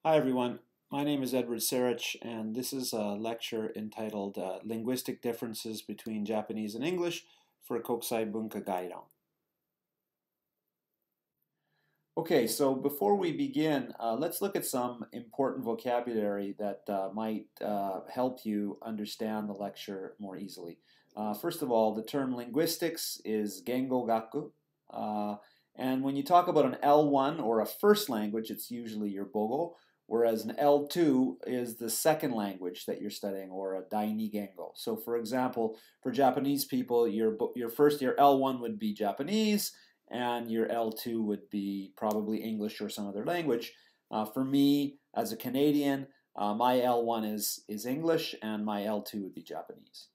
Hi everyone, my name is Edward Sarich and this is a lecture entitled Linguistic Differences Between Japanese and English for Kokusai Bunka Gaidan. Okay, so before we begin, let's look at some important vocabulary that might help you understand the lecture more easily. First of all, the term linguistics is Gengo Gaku. And when you talk about an L1 or a first language, it's usually your Bogo, whereas an L2 is the second language that you're studying, or a Daini Gengo. So for example, for Japanese people, your L1 would be Japanese, and your L2 would be probably English or some other language. For me, as a Canadian, my L1 is English, and my L2 would be Japanese.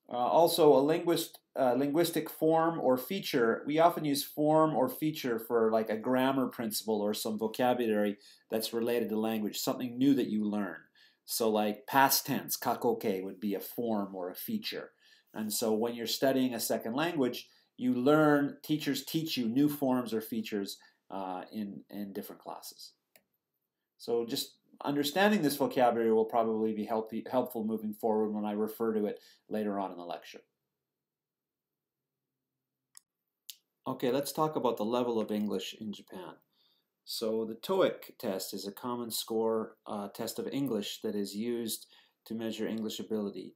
Also, a linguistic form or feature, we often use form or feature for like a grammar principle or some vocabulary that's related to language, something new that you learn. So like past tense, kakoke, would be a form or a feature. And so when you're studying a second language, you learn, teachers teach you new forms or features in different classes. So just understanding this vocabulary will probably be helpful moving forward when I refer to it later on in the lecture. Okay, let's talk about the level of English in Japan. So the TOEIC test is a common score test of English that is used to measure English ability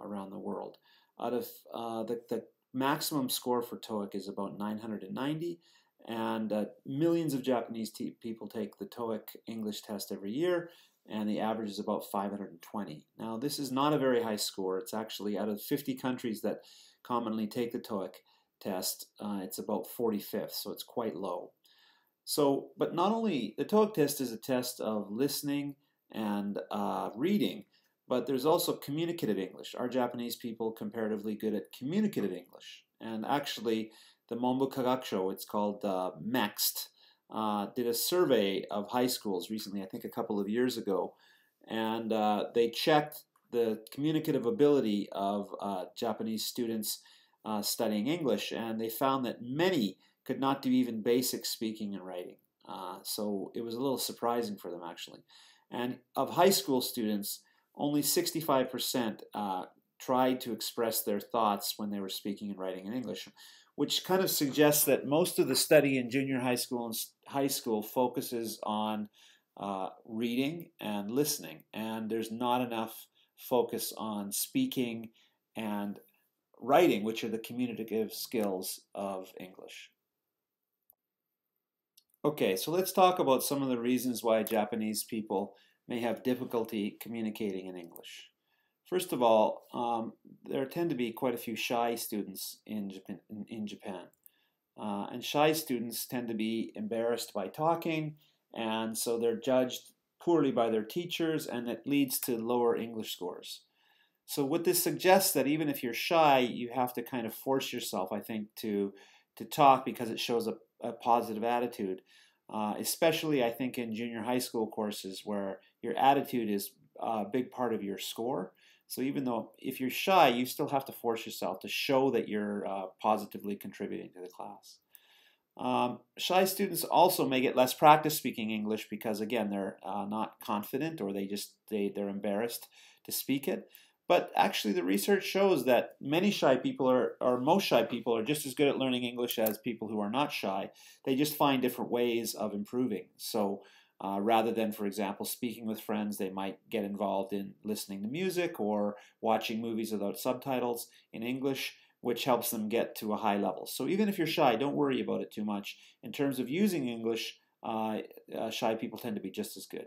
around the world. Out of the maximum score for TOEIC is about 990, and millions of Japanese people take the TOEIC English test every year, and the average is about 520. Now, this is not a very high score. It's actually, out of 50 countries that commonly take the TOEIC test, it's about 45th, so it's quite low. So, but not only, the TOEIC test is a test of listening and reading, but there's also communicative English. Are Japanese people comparatively good at communicative English? And actually, the Monbu Kagakusho, it's called MEXT, did a survey of high schools recently, I think a couple of years ago, and they checked the communicative ability of Japanese students studying English, and they found that many could not do even basic speaking and writing. So it was a little surprising for them, actually. And of high school students, only 65% tried to express their thoughts when they were speaking and writing in English, which kind of suggests that most of the study in junior high school and high school focuses on reading and listening, and there's not enough focus on speaking and writing, which are the communicative skills of English. Okay, so let's talk about some of the reasons why Japanese people may have difficulty communicating in English. First of all, there tend to be quite a few shy students in Japan. And shy students tend to be embarrassed by talking, and so they're judged poorly by their teachers, and it leads to lower English scores. So what this suggests, that even if you're shy, you have to kind of force yourself, I think, to talk, because it shows a positive attitude, especially, I think, in junior high school courses where your attitude is a big part of your score. So even though if you're shy, you still have to force yourself to show that you're positively contributing to the class. Shy students also may get less practice speaking English because, again, they're not confident, or they're embarrassed to speak it. But actually, the research shows that many shy people or most shy people are just as good at learning English as people who are not shy. They just find different ways of improving. So rather than, for example, speaking with friends, they might get involved in listening to music or watching movies without subtitles in English, which helps them get to a high level. So even if you're shy, don't worry about it too much. In terms of using English, shy people tend to be just as good.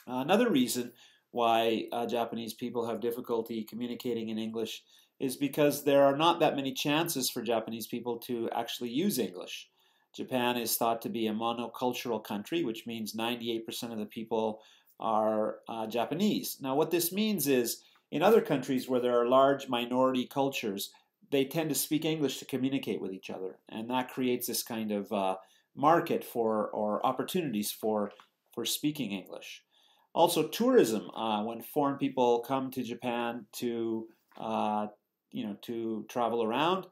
Another reason why Japanese people have difficulty communicating in English is because there are not that many chances for Japanese people to actually use English. Japan is thought to be a monocultural country, which means 98% of the people are Japanese. Now, what this means is, in other countries where there are large minority cultures, they tend to speak English to communicate with each other, and that creates this kind of market or opportunities for speaking English. Also, tourism. When foreign people come to Japan to travel around,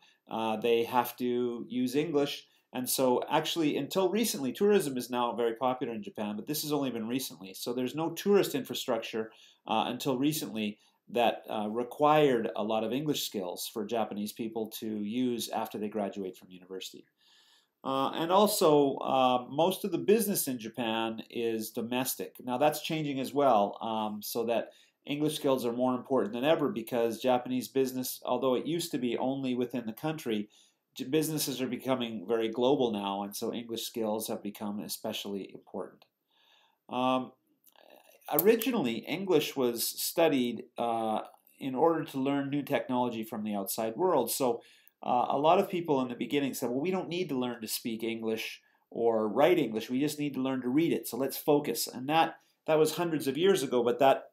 they have to use English, And so actually, until recently, tourism is now very popular in Japan, but this has only been recently. So there's no tourist infrastructure until recently that required a lot of English skills for Japanese people to use after they graduate from university. And also, most of the business in Japan is domestic. Now that's changing as well, so that English skills are more important than ever because Japanese business, although it used to be only within the country, businesses are becoming very global now, and so English skills have become especially important. Originally, English was studied in order to learn new technology from the outside world. So a lot of people in the beginning said, well, we don't need to learn to speak English or write English. We just need to learn to read it. So let's focus. And that was hundreds of years ago, but that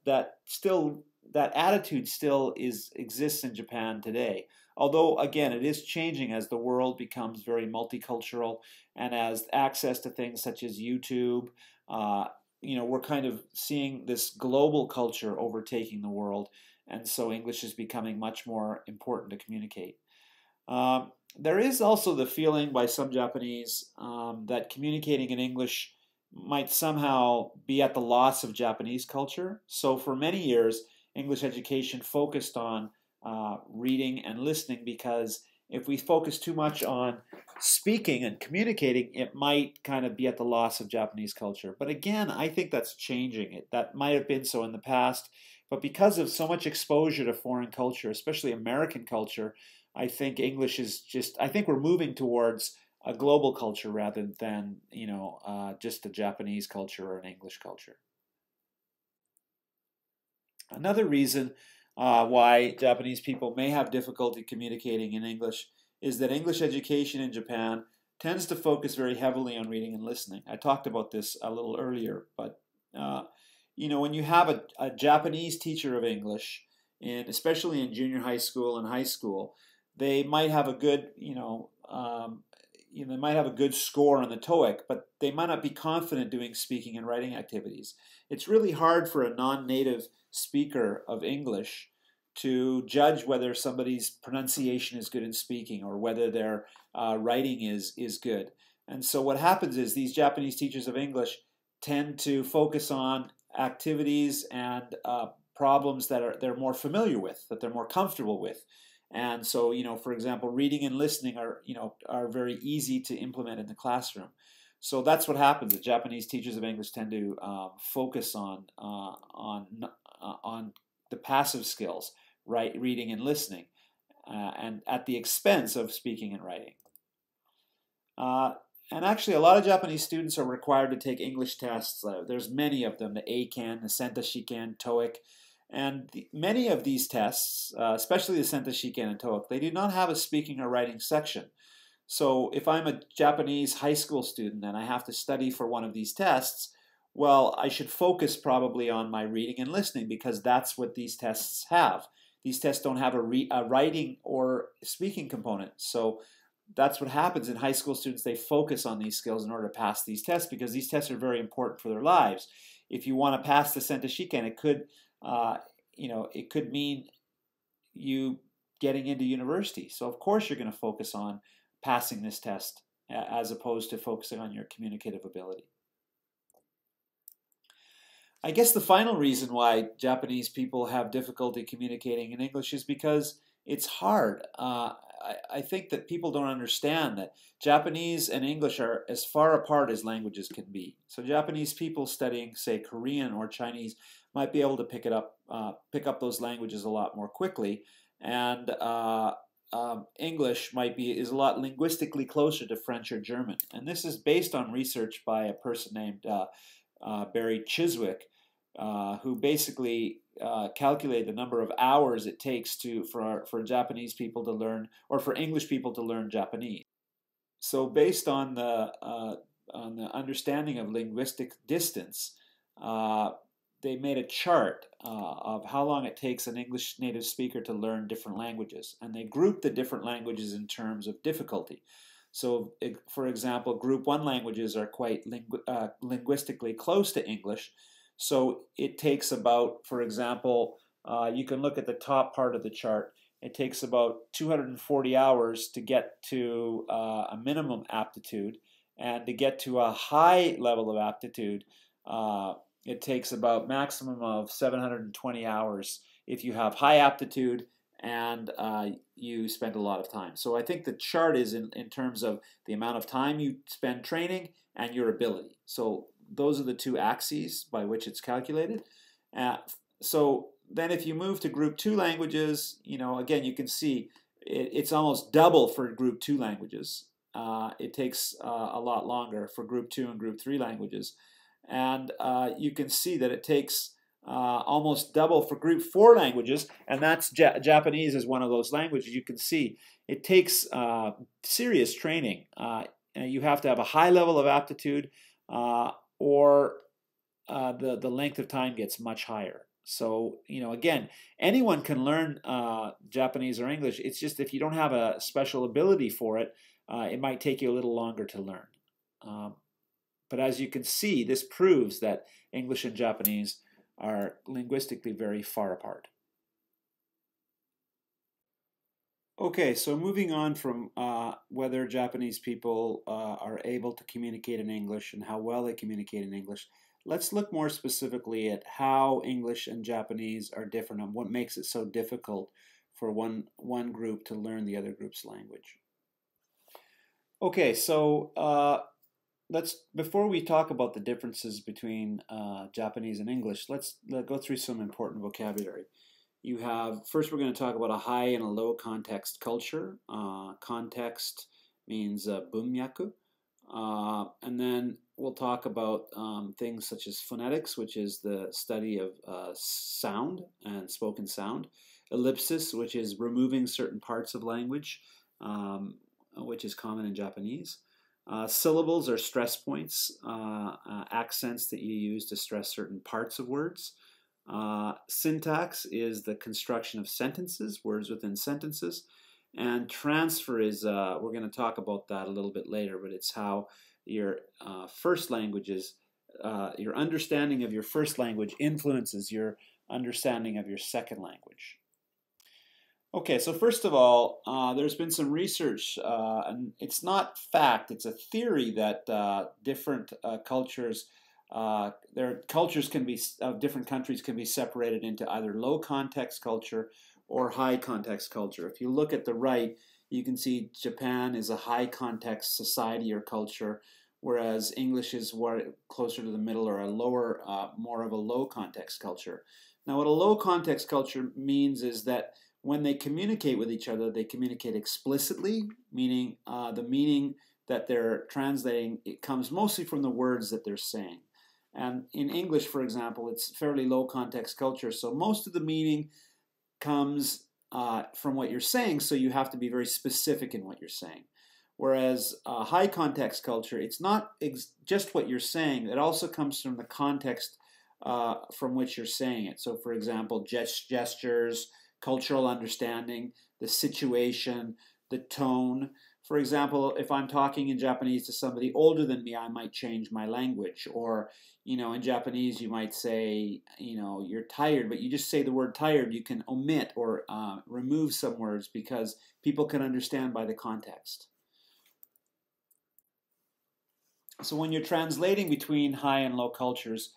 attitude still exists in Japan today. Although, again, it is changing as the world becomes very multicultural and as access to things such as YouTube, we're kind of seeing this global culture overtaking the world, and so English is becoming much more important to communicate. There is also the feeling by some Japanese that communicating in English might somehow be at the loss of Japanese culture. So for many years, English education focused on reading and listening, because if we focus too much on speaking and communicating, it might kind of be at the loss of Japanese culture. But again, I think that's changing. That might have been so in the past, but because of so much exposure to foreign culture, especially American culture, I think English is I think we're moving towards a global culture rather than, just a Japanese culture or an English culture. Another reason why Japanese people may have difficulty communicating in English is that English education in Japan tends to focus very heavily on reading and listening. I talked about this a little earlier, but when you have a Japanese teacher of English, especially in junior high school and high school, they might have a good, they might have a good score on the TOEIC, but they might not be confident doing speaking and writing activities. It's really hard for a non-native speaker of English to judge whether somebody's pronunciation is good in speaking or whether their writing is good. And so what happens is these Japanese teachers of English tend to focus on activities and problems that they're more familiar with, that they're more comfortable with. And so, for example, reading and listening are very easy to implement in the classroom. So that's what happens. The Japanese teachers of English tend to focus on the passive skills, right, reading and listening, and at the expense of speaking and writing. And actually, a lot of Japanese students are required to take English tests. There's many of them: the Eikan, the Senta Shiken, TOEIC. And many of these tests, especially the Senta Shiken and TOEIC, they do not have a speaking or writing section. So if I'm a Japanese high school student and I have to study for one of these tests, well, I should focus probably on my reading and listening, because that's what these tests have. These tests don't have a writing or speaking component. So that's what happens in high school students. They focus on these skills in order to pass these tests, because these tests are very important for their lives. If you want to pass the Senta Shiken, it could mean you getting into university. So of course you're going to focus on passing this test as opposed to focusing on your communicative ability. I guess the final reason why Japanese people have difficulty communicating in English is because it's hard. I think that people don't understand that Japanese and English are as far apart as languages can be. So Japanese people studying, say, Korean or Chinese might be able to pick up those languages a lot more quickly, and English is a lot linguistically closer to French or German. And this is based on research by a person named Barry Chiswick, who basically calculate the number of hours it takes for Japanese people to learn, or for English people to learn Japanese. So based on the understanding of linguistic distance, they made a chart of how long it takes an English native speaker to learn different languages, and they grouped the different languages in terms of difficulty. So, for example, Group 1 languages are quite linguistically close to English. So it takes about, for example, you can look at the top part of the chart. it takes about 240 hours to get to a minimum aptitude, and to get to a high level of aptitude, it takes about maximum of 720 hours if you have high aptitude and you spend a lot of time. So I think the chart is in terms of the amount of time you spend training and your ability. So those are the two axes by which it's calculated. So then if you move to group 2 languages, again, you can see it's almost double for group 2 languages. It takes a lot longer for group 2 and group 3 languages. And you can see that it takes almost double for group 4 languages, and that's Japanese is one of those languages. You can see it takes serious training. You have to have a high level of aptitude, or the length of time gets much higher. So, again, anyone can learn Japanese or English. It's just if you don't have a special ability for it, it might take you a little longer to learn. But as you can see, this proves that English and Japanese are linguistically very far apart. Okay, so moving on from whether Japanese people are able to communicate in English and how well they communicate in English, let's look more specifically at how English and Japanese are different and what makes it so difficult for one group to learn the other group's language. Okay, so before we talk about the differences between Japanese and English, let's go through some important vocabulary. First we're going to talk about a high and a low context culture. Context means bunmyaku. And then we'll talk about things such as phonetics, which is the study of sound and spoken sound. Ellipsis, which is removing certain parts of language, which is common in Japanese. Syllables are stress points, accents that you use to stress certain parts of words. Syntax is the construction of sentences, words within sentences. And transfer is, we're going to talk about that a little bit later, but it's how your first languages, your understanding of your first language influences your understanding of your second language. Okay, so first of all, there's been some research, and it's not fact, it's a theory that different cultures, their cultures can be, of different countries can be separated into either low context culture or high context culture. If you look at the right, you can see Japan is a high context society or culture, whereas English is closer to the middle or a lower, more of a low context culture. Now what a low context culture means is that when they communicate with each other, they communicate explicitly, meaning the meaning that they're translating, it comes mostly from the words that they're saying. And in English, for example, it's fairly low context culture, so most of the meaning comes from what you're saying, so you have to be very specific in what you're saying. Whereas high context culture, it's not just what you're saying, it also comes from the context from which you're saying it. So for example, gestures, cultural understanding, the situation, the tone. For example, if I'm talking in Japanese to somebody older than me, I might change my language. Or, in Japanese you might say, you're tired, but you just say the word tired. You can omit or remove some words because people can understand by the context. So when you're translating between high and low cultures,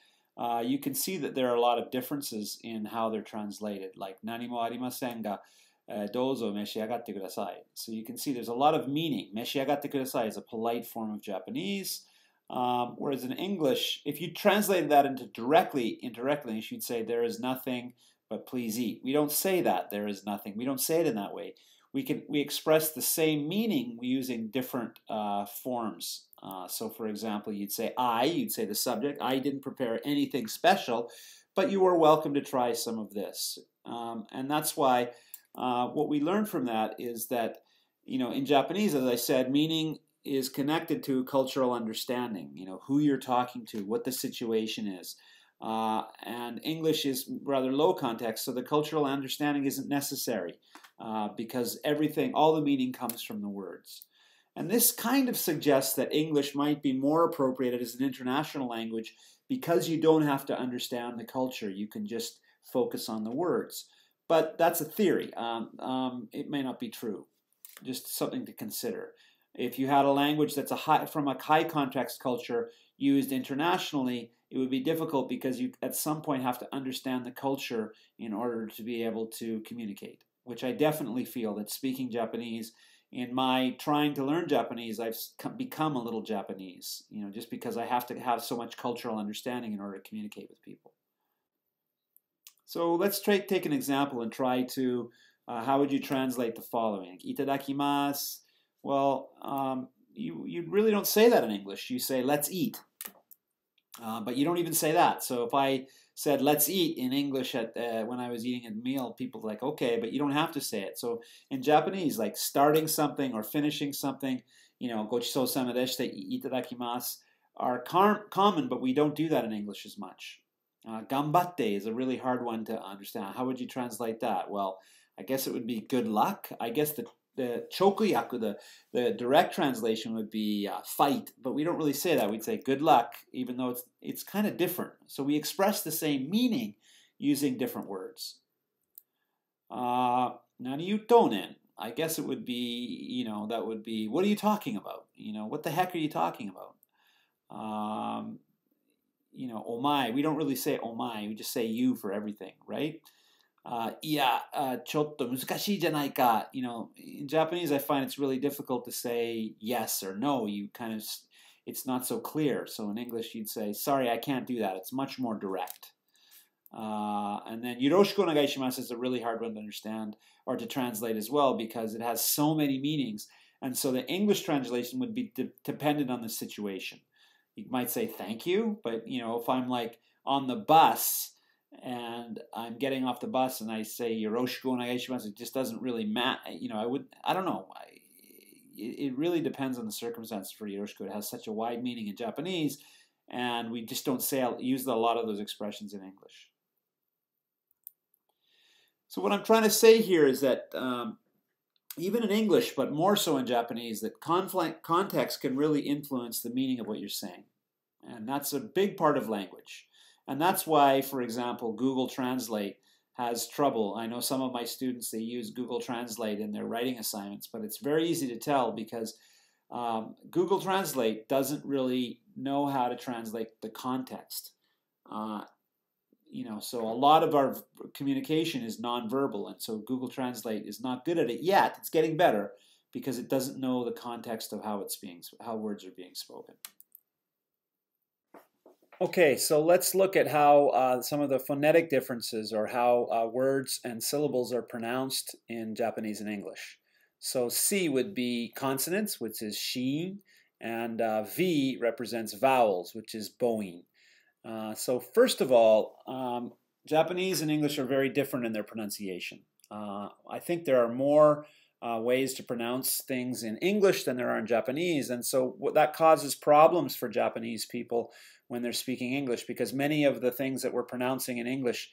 you can see that there are a lot of differences in how they're translated, like "nani mo arimasen ga douzo meshiagatte kudasai." So you can see there's a lot of meaning. Meshiagatte kudasai is a polite form of Japanese, whereas in English, if you translated that into directly, you should say "there is nothing but please eat." We don't say that, "there is nothing." We don't say it in that way. We express the same meaning using different forms. So for example, you'd say you'd say the subject, "I didn't prepare anything special, but you are welcome to try some of this." And that's why what we learn from that is that, in Japanese, as I said, meaning is connected to cultural understanding, who you're talking to, what the situation is. And English is rather low context, so the cultural understanding isn't necessary because all the meaning comes from the words. And this kind of suggests that English might be more appropriate as an international language because you don't have to understand the culture. You can just focus on the words. but that's a theory. It may not be true. Just something to consider. If you had a language that's from a high context culture used internationally, it would be difficult because you at some point have to understand the culture in order to be able to communicate, which I definitely feel that speaking Japanese, in my trying to learn Japanese, I've become a little Japanese, just because I have to have so much cultural understanding in order to communicate with people. So let's take an example and try to, how would you translate the following? Itadakimasu. Well, you really don't say that in English. You say, let's eat. But you don't even say that. So if I said, let's eat in English when I was eating a meal, people were like, okay, but you don't have to say it. So in Japanese, like starting something or finishing something, gochisousama deshite, itadakimasu, are common, but we don't do that in English as much. Gambatte is a really hard one to understand. How would you translate that? Well, I guess it would be good luck. I guess the chokuyaku, the direct translation would be fight, but we don't really say that. We'd say good luck, even though it's kind of different. So we express the same meaning using different words. Naniutonen, I guess it would be, that would be, what are you talking about? What the heck are you talking about? Omae, we don't really say omae, we just say you for everything, right? Chotto muzukashii janai ka. In Japanese, I find it's really difficult to say yes or no. It's not so clear. So in English, you'd say, sorry, I can't do that. It's much more direct. And then yoroshiku onegaishimasu is a really hard one to understand or to translate as well because it has so many meanings. And so the English translation would be dependent on the situation. You might say thank you, but if I'm like on the bus and I'm getting off the bus and I say yoroshiku onegaishimasu, it just doesn't really matter. I don't know. It really depends on the circumstances for yoroshiku. It has such a wide meaning in Japanese, and we just don't use a lot of those expressions in English. So what I'm trying to say here is that even in English, but more so in Japanese, that context can really influence the meaning of what you're saying. And that's a big part of language. And that's why, for example, Google Translate has trouble. I know some of my students, they use Google Translate in their writing assignments, but it's very easy to tell because Google Translate doesn't really know how to translate the context. So a lot of our communication is nonverbal, and so Google Translate is not good at it yet. It's getting better because it doesn't know the context of how words are being spoken. Okay, so let's look at how some of the phonetic differences or how words and syllables are pronounced in Japanese and English. So C would be consonants, which is shi, and V represents vowels, which is boin. So first of all, Japanese and English are very different in their pronunciation. I think there are more ways to pronounce things in English than there are in Japanese, and so that causes problems for Japanese people when they're speaking English because many of the things that we're pronouncing in English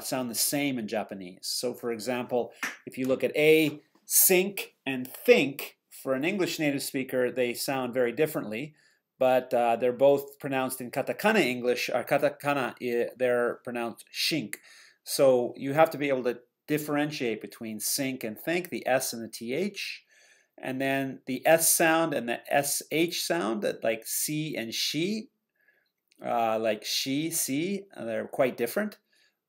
sound the same in Japanese. So for example, if you look at A, sink, and think, for an English native speaker, they sound very differently. But they're both pronounced in katakana English, or katakana, they're pronounced shink. So you have to be able to differentiate between sink and think, the S and the TH, and then the S sound and the SH sound, like C and she, like she, see, they're quite different.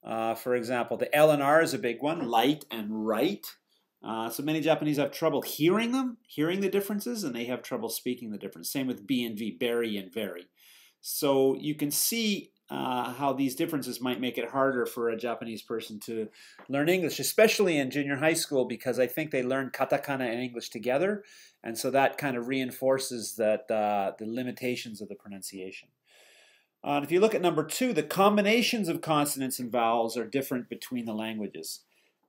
For example, the L and R is a big one, light and right. So many Japanese have trouble hearing the differences, and they have trouble speaking the difference. Same with B and V, berry and very. So you can see how these differences might make it harder for a Japanese person to learn English, especially in junior high school, because I think they learn katakana and English together, and so that kind of reinforces that the limitations of the pronunciation. If you look at number 2, the combinations of consonants and vowels are different between the languages.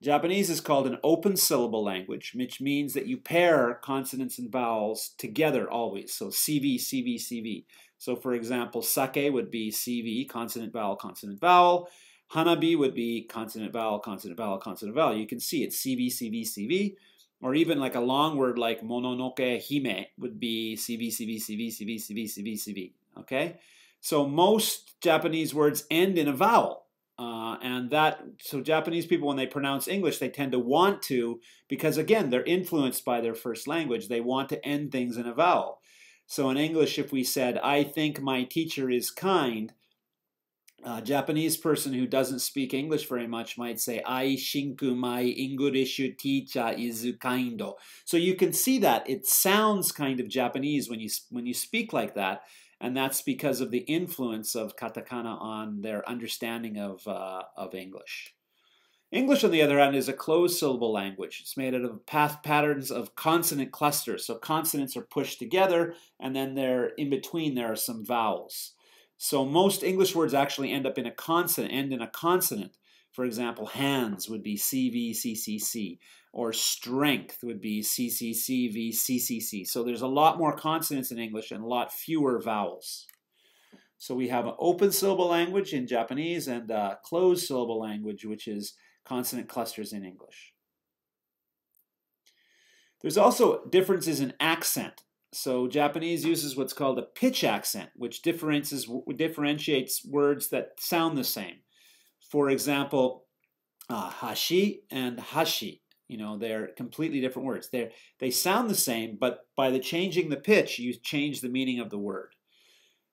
Japanese is called an open syllable language, which means that you pair consonants and vowels together always. So CV, CV, CV. So for example, sake would be CV, consonant, vowel, consonant, vowel. Hanabi would be consonant, vowel, consonant, vowel, consonant, vowel. You can see it's CV, CV, CV. Or even like a long word like mononoke hime would be CV, CV, CV, CV, CV, CV, CV. Okay? So most Japanese words end in a vowel. So Japanese people, when they pronounce English, they tend to want to, because again, they're influenced by their first language. They want to end things in a vowel. So in English, if we said, I think my teacher is kind, a Japanese person who doesn't speak English very much might say, I shinku my English teacher is kind. So you can see that it sounds kind of Japanese when you speak like that, and that's because of the influence of katakana on their understanding of English. English, on the other hand, is a closed syllable language. It's made out of patterns of consonant clusters. So consonants are pushed together, and then in between there are some vowels. So most English words actually end in a consonant. For example, hands would be CVCCC, or strength would be CCCVCCC. So there's a lot more consonants in English and a lot fewer vowels. So we have an open syllable language in Japanese and a closed syllable language, which is consonant clusters in English. There's also differences in accent. So Japanese uses what's called a pitch accent, which differentiates words that sound the same. For example, hashi and hashi, they're completely different words. They sound the same, but by changing the pitch, you change the meaning of the word.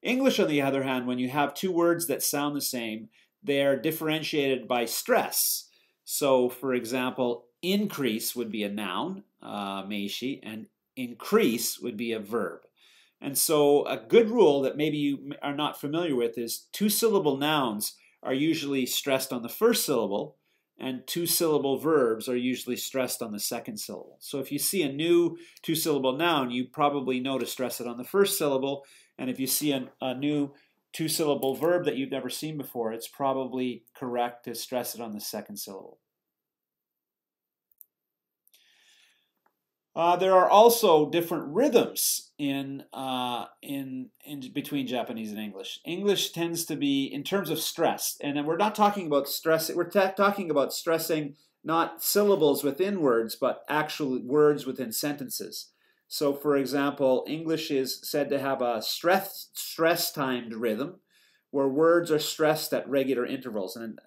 English, on the other hand, when you have two words that sound the same, they're differentiated by stress. So, for example, increase would be a noun, meishi, and increase would be a verb. And so a good rule that maybe you are not familiar with is two-syllable nouns are usually stressed on the first syllable, and two-syllable verbs are usually stressed on the second syllable. So if you see a new two-syllable noun, you probably know to stress it on the first syllable, and if you see a new two-syllable verb that you've never seen before, it's probably correct to stress it on the second syllable. There are also different rhythms in between Japanese and English. English tends to be, in terms of stress, and we're not talking about stress. We're talking about stressing not syllables within words, but actual words within sentences. So, for example, English is said to have a stress-timed rhythm, where words are stressed at regular intervals, and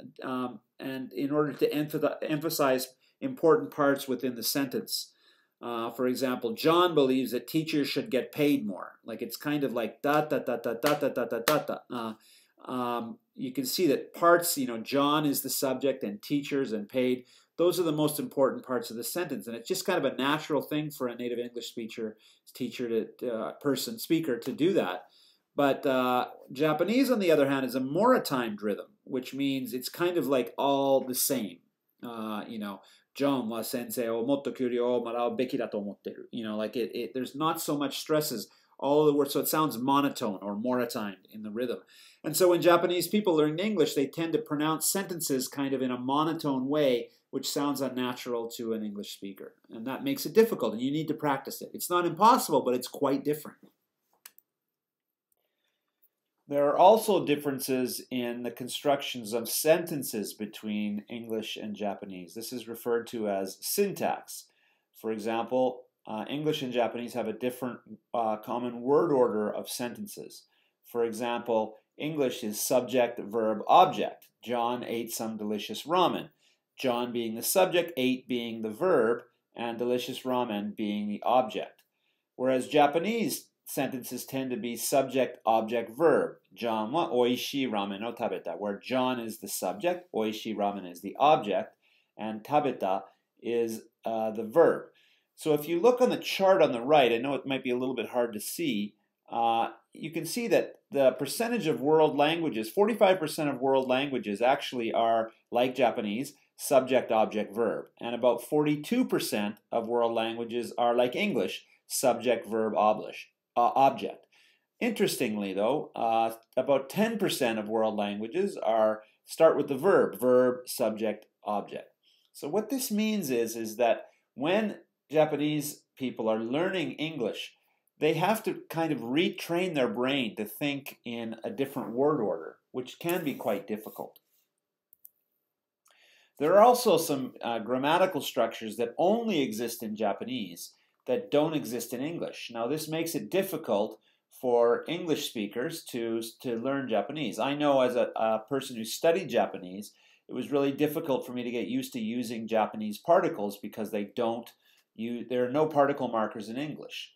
in order to emphasize important parts within the sentence. For example, John believes that teachers should get paid more. Like it's kind of like da da da da da da da da da da. You can see that parts, John is the subject and teachers and paid. Those are the most important parts of the sentence, and it's just kind of a natural thing for a native English speaker to do that. But Japanese, on the other hand, is a mora-timed rhythm, which means it's kind of like all the same. John wa sensei o motto kyuri o marau beki da to omotteru. There's not so much stresses. All of the words, so it sounds monotone or mora-timed in the rhythm. And so when Japanese people learn English, they tend to pronounce sentences kind of in a monotone way, which sounds unnatural to an English speaker. And that makes it difficult, and you need to practice it. It's not impossible, but it's quite different. There are also differences in the constructions of sentences between English and Japanese. This is referred to as syntax. For example, English and Japanese have a different common word order of sentences. For example, English is subject, verb, object. John ate some delicious ramen. John being the subject, ate being the verb, and delicious ramen being the object. Whereas Japanese sentences tend to be subject, object, verb. John wa oishii ramen o tabeta, where John is the subject, oishii ramen is the object, and tabeta is the verb. So if you look on the chart on the right, I know it might be a little bit hard to see, you can see that the percentage of world languages, 45% of world languages actually are like Japanese, subject, object, verb. And about 42% of world languages are like English, subject, verb, object. Interestingly, though, about 10% of world languages start with the verb, subject, object. So what this means is that when Japanese people are learning English, they have to kind of retrain their brain to think in a different word order, which can be quite difficult. There are also some grammatical structures that only exist in Japanese that don't exist in English. Now, this makes it difficult for English speakers to learn Japanese. I know as a person who studied Japanese, it was really difficult for me to get used to using Japanese particles because there are no particle markers in English.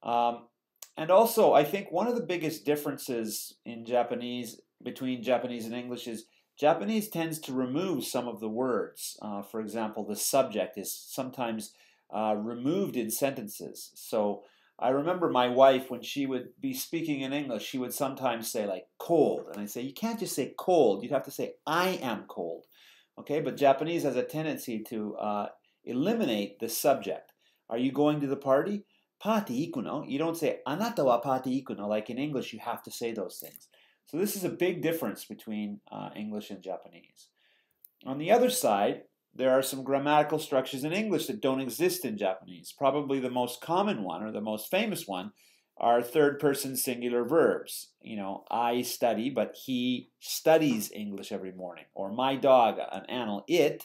And also, I think one of the biggest differences in Japanese between Japanese and English is Japanese tends to remove some of the words. For example, the subject is sometimes removed in sentences. So I remember my wife, when she would be speaking in English, she would sometimes say like cold. And I say, you can't just say cold. You'd have to say, I am cold. Okay, but Japanese has a tendency to eliminate the subject. Are you going to the party? Party ikuno. You don't say, anata wa party ikuno. Like in English, you have to say those things. So this is a big difference between English and Japanese. On the other side, there are some grammatical structures in English that don't exist in Japanese. Probably the most common one, or the most famous one, are third-person singular verbs. You know, I study, but he studies English every morning. Or my dog, an animal, it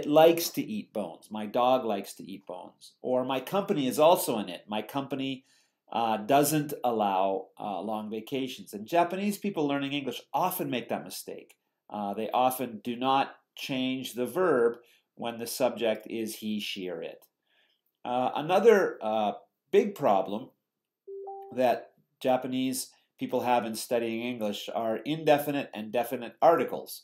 likes to eat bones. My dog likes to eat bones. Or my company is also an it. My company doesn't allow long vacations. And Japanese people learning English often make that mistake. They often do not change the verb when the subject is he, she, or it. Another big problem that Japanese people have in studying English are indefinite and definite articles.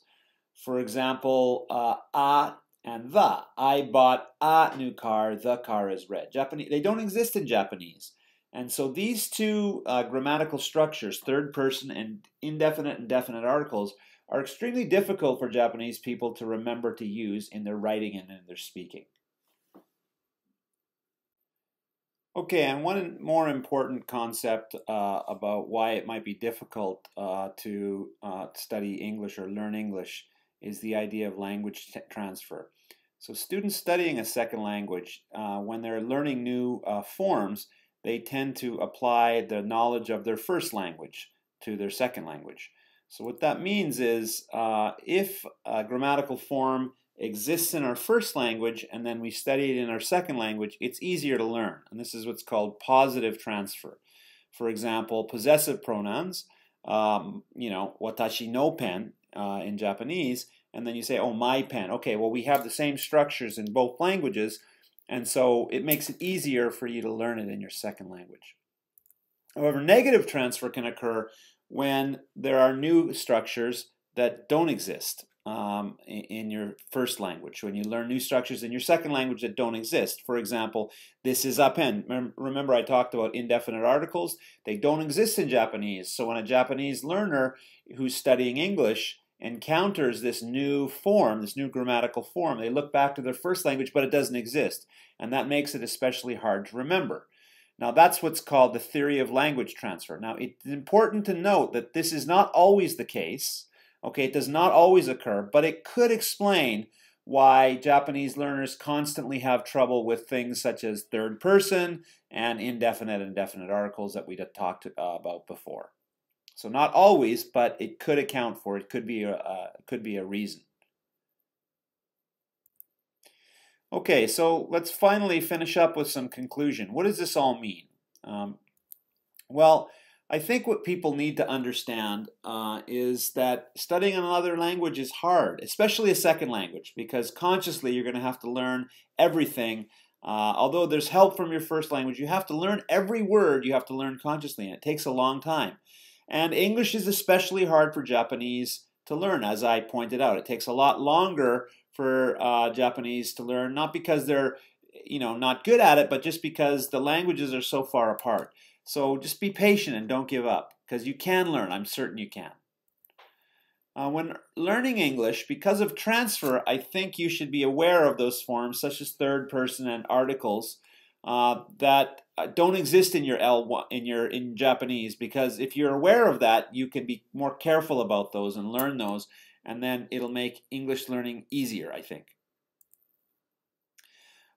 For example, a and the. I bought a new car, the car is red. They don't exist in Japanese. And so these two grammatical structures, third person and indefinite and definite articles, are extremely difficult for Japanese people to remember to use in their writing and in their speaking. Okay, and one more important concept about why it might be difficult to study English or learn English is the idea of language transfer. So students studying a second language, when they're learning new forms, they tend to apply the knowledge of their first language to their second language. So what that means is if a grammatical form exists in our first language and then we study it in our second language, it's easier to learn. And this is what's called positive transfer. For example, possessive pronouns, watashi no pen in Japanese, and then you say, oh, my pen. Okay, well, we have the same structures in both languages, and so it makes it easier for you to learn it in your second language. However, negative transfer can occur when there are new structures that don't exist in your first language, when you learn new structures in your second language that don't exist. For example, this is a pen. Remember I talked about indefinite articles? They don't exist in Japanese. So when a Japanese learner who's studying English encounters this new form, this new grammatical form, they look back to their first language, but it doesn't exist. And that makes it especially hard to remember. Now that's what's called the theory of language transfer. Now it's important to note that this is not always the case. Okay, it does not always occur, but it could explain why Japanese learners constantly have trouble with things such as third person and indefinite and definite articles that we talked about before. So not always, but it could account for it. It could be a reason. Okay, so let's finally finish up with some conclusion. What does this all mean? Well, I think what people need to understand is that studying another language is hard, especially a second language, because consciously you're going to have to learn everything. Although there's help from your first language, you have to learn every word you have to learn consciously, and it takes a long time. And English is especially hard for Japanese to learn, as I pointed out. It takes a lot longer for Japanese to learn, not because they're not good at it, but just because the languages are so far apart. So just be patient and don't give up, because you can learn. I'm certain you can. When learning English, because of transfer, I think you should be aware of those forms, such as third person and articles, that don't exist in your L1 in Japanese. Because if you're aware of that, you can be more careful about those and learn those, and then it'll make English learning easier, I think.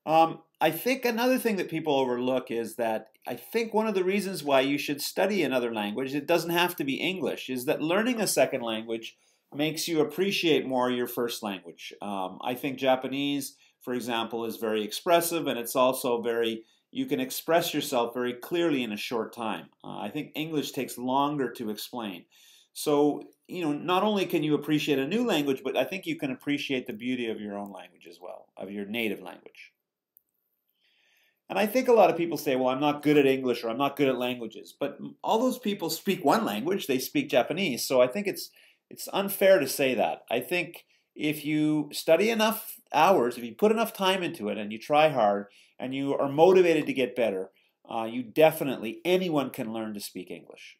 I think another thing that people overlook is that I think one of the reasons why you should study another language, it doesn't have to be English, is that learning a second language makes you appreciate more your first language. I think Japanese, for example, is very expressive, and it's also very you can express yourself very clearly in a short time. I think English takes longer to explain. So, not only can you appreciate a new language, but I think you can appreciate the beauty of your own language as well, of your native language. And I think a lot of people say, well, I'm not good at English or I'm not good at languages. But all those people speak one language, they speak Japanese. So I think it's unfair to say that. I think if you study enough hours, if you put enough time into it and you try hard and you are motivated to get better, anyone can learn to speak English.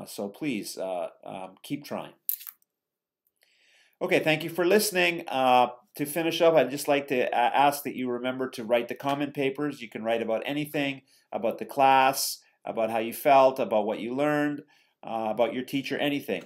So please keep trying. Okay, thank you for listening. To finish up, I'd just like to ask that you remember to write the comment papers. You can write about anything, about the class, about how you felt, about what you learned, about your teacher, anything.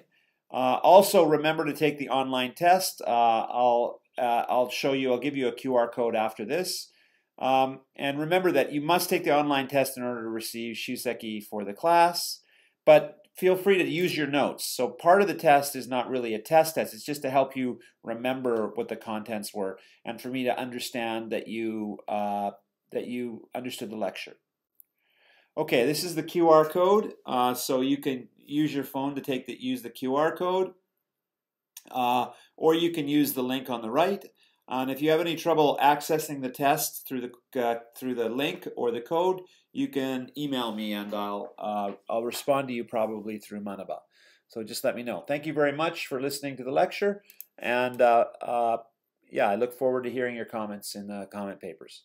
Also, remember to take the online test. I'll give you a QR code after this. And remember that you must take the online test in order to receive Shuseki for the class. But feel free to use your notes. So part of the test is not really a test. It's just to help you remember what the contents were and for me to understand that you understood the lecture. Okay, this is the QR code. So you can use your phone to use the QR code, or you can use the link on the right. And if you have any trouble accessing the test through the link or the code, you can email me and I'll respond to you probably through Manaba. So just let me know. Thank you very much for listening to the lecture, and I look forward to hearing your comments in the comment papers.